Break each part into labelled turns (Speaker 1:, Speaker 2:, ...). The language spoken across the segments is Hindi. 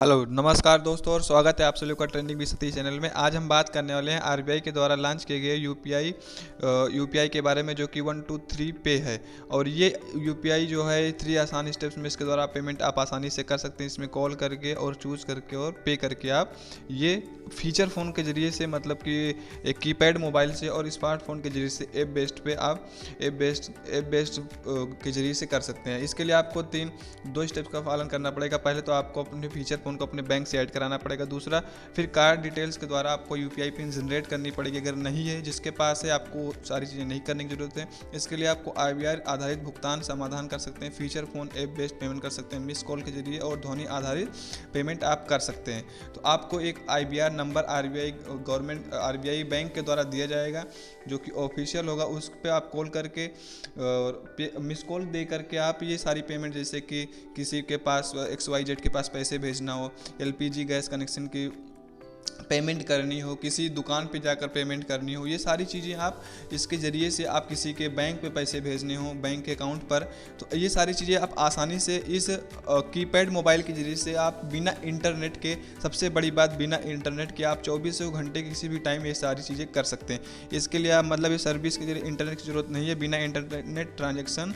Speaker 1: हेलो नमस्कार दोस्तों और स्वागत है आप सभी का ट्रेंडिंग भी सतीश चैनल में। आज हम बात करने वाले हैं आरबीआई के द्वारा लॉन्च किए गए यूपीआई के बारे में, जो कि 123 पे है। और ये यूपीआई जो है 3 आसान स्टेप्स में इसके द्वारा पेमेंट आप आसानी से कर सकते हैं। इसमें कॉल करके और चूज़ करके और पे करके आप ये फीचर फ़ोन के ज़रिए से, मतलब कि एक कीपैड मोबाइल से और स्मार्टफोन के ज़रिए से ऐप बेस्ड के ज़रिए से कर सकते हैं। इसके लिए आपको दो स्टेप्स का पालन करना पड़ेगा। पहले तो आपको अपने फीचर फ़ोन को अपने बैंक से ऐड कराना पड़ेगा। दूसरा, फिर कार्ड डिटेल्स के द्वारा आपको यूपीआई पिन जनरेट करनी पड़ेगी। अगर नहीं है, जिसके पास है, आपको सारी चीज़ें नहीं करने की ज़रूरत है। इसके लिए आपको आरबीआई आधारित भुगतान समाधान कर सकते हैं। Feature phone app based payment कर सकते हैं। मिस कॉल के जरिए और ध्वनि आधारित पेमेंट आप कर सकते हैं। तो आपको एक आईबीआर नंबर आरबीआई बैंक के द्वारा दिया जाएगा, जो कि ऑफिशियल होगा। उस पर आप कॉल करके मिस कॉल दे करके आप ये सारी पेमेंट, जैसे कि किसी के पास XYZ के पास पैसे भेजना हो, एलपीजी गैस कनेक्शन की पेमेंट करनी हो, किसी दुकान पे जाकर पेमेंट करनी हो, ये सारी चीज़ें आप इसके ज़रिए से, आप किसी के बैंक पे पैसे भेजने हो बैंक के अकाउंट पर, तो ये सारी चीज़ें आप आसानी से इस कीपैड मोबाइल के ज़रिए से आप बिना इंटरनेट के, सबसे बड़ी बात बिना इंटरनेट के, आप 24 घंटे किसी भी टाइम ये सारी चीज़ें कर सकते हैं। इसके लिए आप मतलब इस सर्विस के जरिए इंटरनेट की ज़रूरत नहीं है। बिना इंटरनेट ट्रांजेक्शन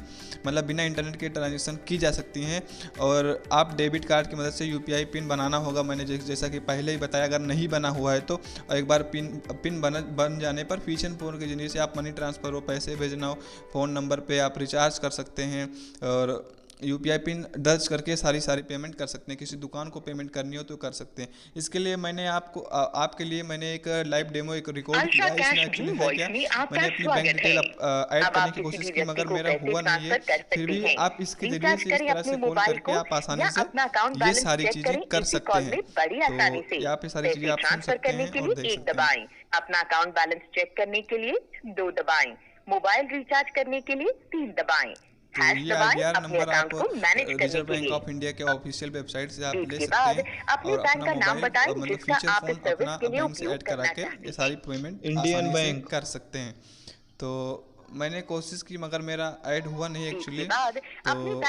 Speaker 1: की जा सकती हैं। और आप डेबिट कार्ड की मदद से यूपीआई पिन बनाना होगा। मैंने जैसा कि पहले ही बताया, अगर नहीं बना हुआ है तो एक बार पिन बन जाने पर फीचर फ़ोन के जरिए से आप मनी ट्रांसफ़र हो, पैसे भेजना हो, फ़ोन नंबर पे आप रिचार्ज कर सकते हैं और यूपीआई पिन दर्ज करके सारी पेमेंट कर सकते हैं। किसी दुकान को पेमेंट करनी हो तो कर सकते हैं। इसके लिए मैंने आपके लिए मैंने एक लाइव डेमो रिकॉर्ड किया है। इसमें एक्चुअली है क्या, मैंने अपनी बैंक डिटेल ऐड करने की कोशिश की, मगर मेरा हुआ नहीं है। फिर भी आप इसके जरिए से इस तरह से कॉल करके आप आसानी से ये सारी चीज़ें कर सकते हैं। तो यहाँ पे सारी चीज़ें आप सुन सकते हैं और देख सकते हैं।
Speaker 2: अपना अकाउंट बैलेंस चेक करने के लिए 2 दबाएं, मोबाइल रिचार्ज करने के लिए 3 दबाएं,
Speaker 1: तो ये आईबीआर नंबर आप रिजर्व बैंक ऑफ इंडिया के ऑफिशियल वेबसाइट से आप ले सकते हैं और अपना मोबाइल मतलब फीचर फ़ोन अपना बैंक से ऐड करा के ये सारी पेमेंट
Speaker 3: इंडियन
Speaker 1: आसानी से
Speaker 3: बैंक
Speaker 1: कर सकते हैं। तो मैंने कोशिश की, मगर मेरा ऐड हुआ नहीं एक्चुअली। तो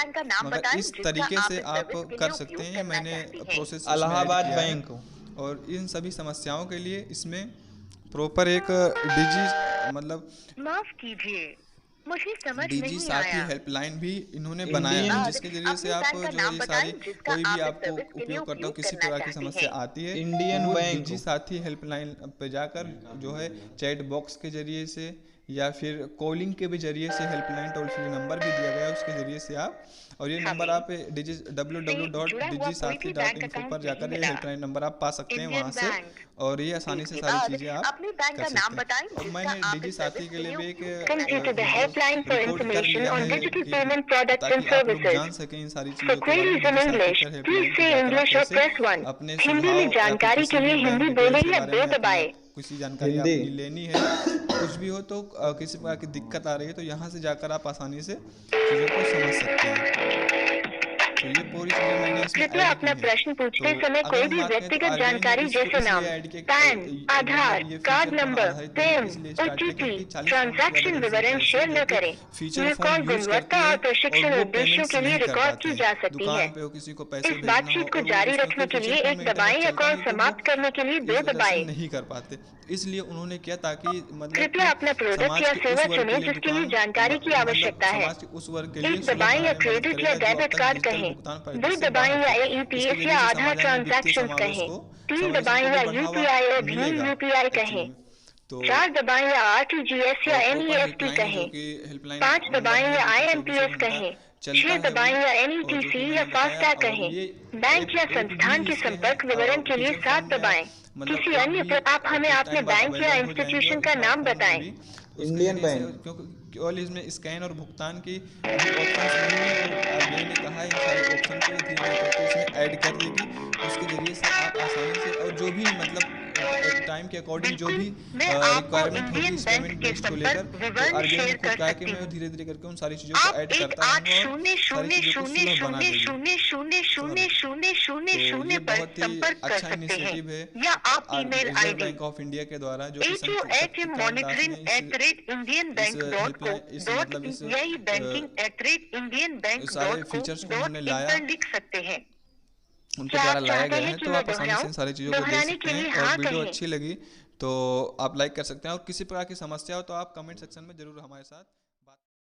Speaker 1: मगर इस तरीके से आप कर सकते हैं। मैंने प्रोसेस
Speaker 3: इलाहाबाद बैंक।
Speaker 1: और इन सभी समस्याओं के लिए इसमें प्रॉपर एक मतलब
Speaker 2: माफ कीजिए, मुझे समझ
Speaker 1: डीजी
Speaker 2: नहीं
Speaker 1: साथी
Speaker 2: आया।
Speaker 1: हेल्पलाइन भी इन्होंने बनाया है, जिसके जरिए से आप जो ये सारी कोई भी आपको उपयोगकर्ता किसी प्रकार की समस्या आती है,
Speaker 3: इंडियन
Speaker 1: वो
Speaker 3: बैंक।
Speaker 1: डीजी साथी हेल्पलाइन पे जाकर जो है चैट बॉक्स के जरिए से या फिर कॉलिंग के भी जरिए से हेल्पलाइन टोल फ्री नंबर भी दिया गया है, उसके जरिए से आप, और ये नंबर आप www.digisathi.info पर जाकर ये हेल्पलाइन नंबर आप पा सकते हैं वहाँ से, और ये आसानी से सारी चीज़ें आप
Speaker 2: अपने बैंक
Speaker 1: कर
Speaker 2: का नाम
Speaker 1: सकते
Speaker 2: बताएं
Speaker 1: हैं। और
Speaker 2: जिसका
Speaker 1: मैंने
Speaker 2: आप
Speaker 1: डीजी
Speaker 2: इस
Speaker 1: साथी
Speaker 2: सर्विस
Speaker 1: के
Speaker 2: के
Speaker 1: लिए
Speaker 2: लिए
Speaker 1: भी एक
Speaker 2: Continue to the helpline for
Speaker 1: record कर
Speaker 2: information
Speaker 1: लिया
Speaker 2: on
Speaker 1: है
Speaker 2: digital
Speaker 1: कि
Speaker 2: payment products and
Speaker 1: ताकि आप लोग
Speaker 2: services.
Speaker 1: जान सकें इन सारी
Speaker 2: For
Speaker 1: चीज़ों के बारे में।
Speaker 2: queries in
Speaker 1: डीजी
Speaker 2: English,
Speaker 1: साथी पर
Speaker 2: please
Speaker 1: हेल्पलाइन पे
Speaker 2: say
Speaker 1: जाकर आप
Speaker 2: English or
Speaker 1: कैसे
Speaker 2: press 1.
Speaker 1: अपने
Speaker 2: हिंदी
Speaker 1: सुझाव
Speaker 2: में
Speaker 1: या फिर
Speaker 2: जानकारी
Speaker 1: किसी
Speaker 2: के लिए
Speaker 1: भी बैंक
Speaker 2: हिंदी
Speaker 1: डिटेल्स
Speaker 2: बोले
Speaker 1: के
Speaker 2: या
Speaker 1: बारे
Speaker 2: 2
Speaker 1: में अपनी
Speaker 2: दबाएं.
Speaker 1: किसी जानकारी
Speaker 3: हिंदी।
Speaker 1: आपकी लेनी है, कुछ भी हो, तो किसी प्रकार की दिक्कत आ रही है, तो यहाँ से जाकर आप आसानी से चीज़ों को समझ सकते हैं। तो ये पूरी चीज़ें मैंने इसमें
Speaker 2: कृपया
Speaker 1: ऐड की
Speaker 2: अपना
Speaker 1: हैं।
Speaker 2: प्रश्न
Speaker 1: तो
Speaker 2: पूछते समय
Speaker 1: अगर
Speaker 2: कोई
Speaker 1: हम
Speaker 2: भी
Speaker 1: बात करें तो
Speaker 2: व्यक्तिगत
Speaker 1: आरबीआई ने
Speaker 2: जानकारी
Speaker 1: इसको
Speaker 2: जैसे
Speaker 1: इसलिए
Speaker 2: नाम,
Speaker 1: ऐड किया,
Speaker 2: पैन,
Speaker 1: मतलब
Speaker 2: आधार,
Speaker 1: ये
Speaker 2: कार्ड
Speaker 1: फीचर फोन
Speaker 2: नंबर,
Speaker 1: आधारित
Speaker 2: पिन,
Speaker 1: पेमेंट इसलिए स्टार्ट किया,
Speaker 2: ओटीपी,
Speaker 1: क्योंकि 40% से ज़्यादा
Speaker 2: ट्रांजैक्शन
Speaker 1: जनरेशन
Speaker 2: विवरण
Speaker 1: ऐसी
Speaker 2: शेयर
Speaker 1: है
Speaker 2: न
Speaker 1: जो कि
Speaker 2: करें।
Speaker 1: फीचर
Speaker 2: यह
Speaker 1: फ़ोन
Speaker 2: कॉल
Speaker 1: यूज़ करती
Speaker 2: गुणवत्ता और
Speaker 1: है और
Speaker 2: प्रशिक्षण
Speaker 1: वो
Speaker 2: उद्देश्यों
Speaker 1: पेमेंट्स
Speaker 2: के लिए
Speaker 1: नहीं कर
Speaker 2: रिकॉर्ड
Speaker 1: पाते
Speaker 2: की
Speaker 1: हैं।
Speaker 2: जा सकती है।
Speaker 1: दुकान पे हो, किसी को पैसे
Speaker 2: इस
Speaker 1: भेजना हो,
Speaker 2: बातचीत को
Speaker 1: और वो
Speaker 2: जारी
Speaker 1: उसमें
Speaker 2: रखने
Speaker 1: कोई
Speaker 2: के
Speaker 1: फीचर
Speaker 2: लिए
Speaker 1: फ़ोन
Speaker 2: एक
Speaker 1: में इंटरनेट
Speaker 2: दबाएं या
Speaker 1: चलता
Speaker 2: कॉल
Speaker 1: नहीं, तो वो
Speaker 2: समाप्त करने के लिए 2
Speaker 1: इस वजह से
Speaker 2: दबाएं।
Speaker 1: नहीं कर पाते। इसलिए उन्होंने किया, ताकि मतलब
Speaker 2: कृपया
Speaker 1: कि
Speaker 2: अपना प्रोडक्ट
Speaker 1: समाज
Speaker 2: या
Speaker 1: के उस
Speaker 2: सेवा
Speaker 1: वर्ग के
Speaker 2: चुनें
Speaker 1: लिए
Speaker 2: जिसके लिए
Speaker 1: दुकान
Speaker 2: जानकारी की
Speaker 1: मतलब
Speaker 2: आवश्यकता है।
Speaker 1: समाज के उस वर्ग के लिए
Speaker 2: 1
Speaker 1: सुलभ
Speaker 2: दबाएं या
Speaker 1: होने में मदद
Speaker 2: क्रेडिट या
Speaker 1: करेगा, जो अब
Speaker 2: डेबिट
Speaker 1: तक
Speaker 2: कार्ड
Speaker 1: डिजिटल
Speaker 2: कहें।
Speaker 1: भुगतान
Speaker 2: 2
Speaker 1: पद्धति से
Speaker 2: दबाएं
Speaker 1: बाहर
Speaker 2: या
Speaker 1: थे। इसके
Speaker 2: एईपीएस या
Speaker 1: जरिए से
Speaker 2: आधार
Speaker 1: समाज में वित्तीय
Speaker 2: ट्रांजैक्शंस
Speaker 1: समावेश
Speaker 2: कहें।
Speaker 1: को
Speaker 2: 3
Speaker 1: समावेशन
Speaker 2: दबाएं
Speaker 1: को भी
Speaker 2: या
Speaker 1: बढ़ावा
Speaker 2: यूपीआई और भीम
Speaker 1: मिलेगा
Speaker 2: यूपीआई
Speaker 1: एक्चुअली
Speaker 2: कहें।
Speaker 1: में। तो
Speaker 2: 4 दबाएं या आरटीजीएस या
Speaker 1: और ओपन
Speaker 2: एनईएफटी
Speaker 1: हेल्पलाइन है, जो
Speaker 2: कहें।
Speaker 1: कि हेल्पलाइन
Speaker 2: 5
Speaker 1: नंबर
Speaker 2: दबाएं
Speaker 1: है,
Speaker 2: या
Speaker 1: जो कि 24
Speaker 2: आईएमपीएस
Speaker 1: घंटा
Speaker 2: कहें।
Speaker 1: चलता
Speaker 2: 6
Speaker 1: है वो,
Speaker 2: दबाएं या
Speaker 1: और जो कि
Speaker 2: एनईटीसी या
Speaker 1: मैंने बताया।
Speaker 2: फास्टैग
Speaker 1: और
Speaker 2: कहें।
Speaker 1: ये
Speaker 2: बैंक या
Speaker 1: ऐप भी
Speaker 2: संस्थान के
Speaker 1: इसके हैं
Speaker 2: संपर्क विवरण के लिए
Speaker 1: फीचर फ़ोन
Speaker 2: 7
Speaker 1: में आप
Speaker 2: दबाएं।
Speaker 1: मतलब
Speaker 2: किसी
Speaker 1: एक
Speaker 2: अन्य
Speaker 1: भी
Speaker 2: पर आप हमें
Speaker 1: कुछ
Speaker 2: अपने
Speaker 1: टाइम बाद
Speaker 2: बैंक या
Speaker 1: अवेलेबल हो जाएंगे,
Speaker 2: इंस्टीट्यूशन
Speaker 1: और
Speaker 2: का नाम
Speaker 1: स्मार्टफोन में
Speaker 2: बताएं।
Speaker 1: भी। तो उसके
Speaker 3: इंडियन
Speaker 1: ज़रिए से,
Speaker 3: बैंक।
Speaker 1: क्योंकि केवल इसमें स्कैन और भुगतान की भी ऑप्शंस नहीं है, और आरबीआई ने कहा है इन सारे ऑप्शन को ये धीरे धीरे करके इसमें ऐड कर देगी। उसके ज़रिए से आप आसानी से, और जो भी मतलब टाइम के अकॉर्डिंग जो
Speaker 2: बिल्कुल,
Speaker 1: भी
Speaker 2: मैं आपको
Speaker 1: रिक्वायरमेंट होगी
Speaker 2: इंडियन
Speaker 1: इस
Speaker 2: बैंक
Speaker 1: पेमेंट
Speaker 2: के
Speaker 1: बेस्ड को लेकर,
Speaker 2: संपर्क
Speaker 1: तो
Speaker 2: विवरण
Speaker 1: आरबीआई ने
Speaker 2: शेयर
Speaker 1: खुद
Speaker 2: कर
Speaker 1: कहा है कि
Speaker 2: सकती
Speaker 1: मैं
Speaker 2: हूँ।
Speaker 1: धीरे धीरे करके उन सारी चीज़ों को
Speaker 2: आप
Speaker 1: ऐड
Speaker 2: एक
Speaker 1: करता
Speaker 2: आठ
Speaker 1: रहूँगा और
Speaker 2: शून्य
Speaker 1: सारी
Speaker 2: शून्य
Speaker 1: चीज़ों को
Speaker 2: शून्य
Speaker 1: सुलभ बना
Speaker 2: शून्य
Speaker 1: देगी।
Speaker 2: शून्य शून्य
Speaker 1: समझ
Speaker 2: शून्य
Speaker 1: रहे?
Speaker 2: शून्य शून्य
Speaker 1: तो
Speaker 2: शून्य
Speaker 1: ये
Speaker 2: पर
Speaker 1: बहुत ही
Speaker 2: संपर्क कर
Speaker 1: अच्छा
Speaker 2: सकते हैं,
Speaker 1: इनिशिएटिव है
Speaker 2: या आप email
Speaker 1: reserve
Speaker 2: ID
Speaker 1: bank of India के द्वारा, जो कि
Speaker 2: HOHM
Speaker 1: शक्तिकांत दास
Speaker 2: monitoring
Speaker 1: ने
Speaker 2: @indianbank
Speaker 1: इस
Speaker 2: dot co
Speaker 1: हेल्पलाइन इस
Speaker 2: dot
Speaker 1: मतलब इस
Speaker 2: यही बैंकिंग @indianbank
Speaker 1: सारे
Speaker 2: dot co
Speaker 1: फीचर्स को
Speaker 2: dot
Speaker 1: उन्होंने
Speaker 2: इन
Speaker 1: लाया
Speaker 2: पर लिख सकते हैं।
Speaker 1: उनके
Speaker 2: क्या
Speaker 1: द्वारा
Speaker 2: आप
Speaker 1: लाया
Speaker 2: चाहते
Speaker 1: गया
Speaker 2: हैं
Speaker 1: है,
Speaker 2: कि
Speaker 1: तो
Speaker 2: मैं
Speaker 1: आप आसानी से
Speaker 2: दोहराऊं?
Speaker 1: इन सारी चीज़ों को देख
Speaker 2: दोहराने
Speaker 1: सकते
Speaker 2: के लिए
Speaker 1: हैं। और
Speaker 2: हाँ
Speaker 1: वीडियो
Speaker 2: कहें।
Speaker 1: अच्छी लगी तो आप लाइक कर सकते हैं, और किसी प्रकार की समस्या हो तो आप कमेंट सेक्शन में ज़रूर हमारे साथ